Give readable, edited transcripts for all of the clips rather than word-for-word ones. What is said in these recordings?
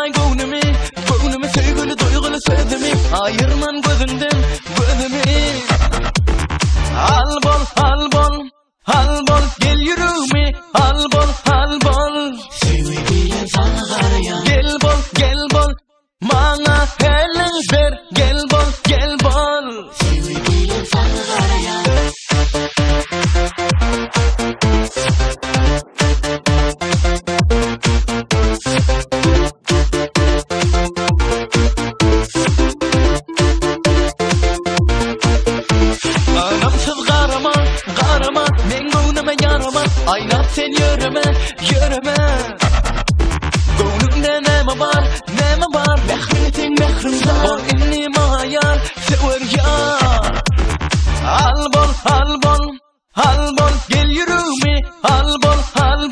Yıkmay gönlümü sevgili duygulu sözümü. Ayırman gözünden gözümü. Al bol gel yürüme. Al bol Sevgilim sana karayan. Gel bol Mana helen ver. Gel bol Sevgilim sana karayan. Anamsız karama men gönlüme yarama. Aynat sen yürüme Gönlümde neme var Mehritin mehrimden Bol inni mayar sever yar. Al bol gel yürüme. Al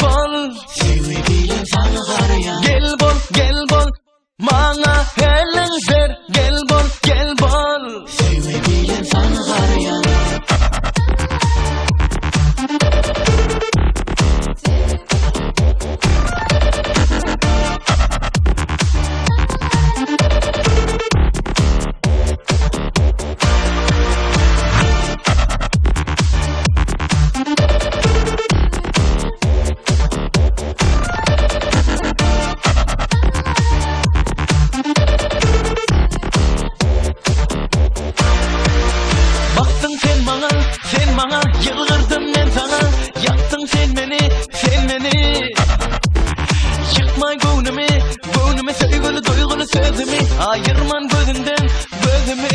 bol Sevgilim sana karayan. Gel bol Mana helen ver. Gel bol Sevgilim sana karayan. Baktın sen bana yıldırdım ben sana. Yaktın sen beni Yıkma gönlümü sevgili duygulu sözümü. Ayırman gözünden gözümü.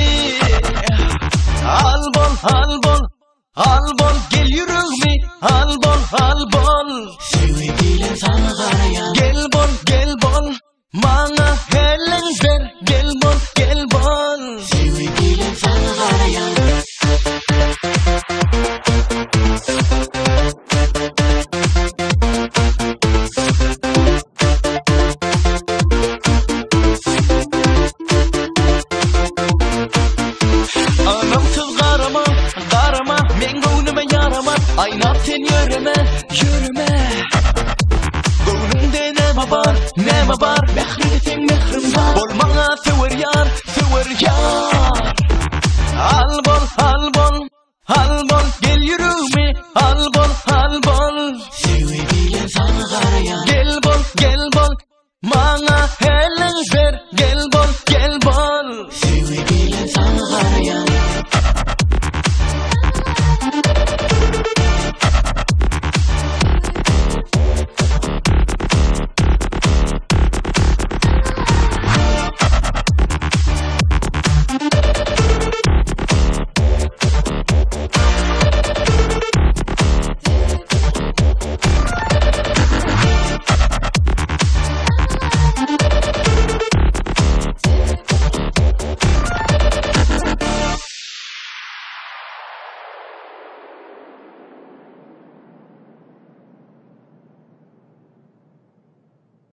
Al bol gel yürüme. Al bol Sevgilim sana karayan. Gel bol Mana helen ver. Gel bol Sevgilim sana karayan. Anamsız karama men gönlüme yarama. Aynat sen yürüme Gönlümde neme var Mehritin mehrimden Bol bana sever yar Al bol gel yürüme. Al bol Sevgilim sana karayan. Gel bol Mana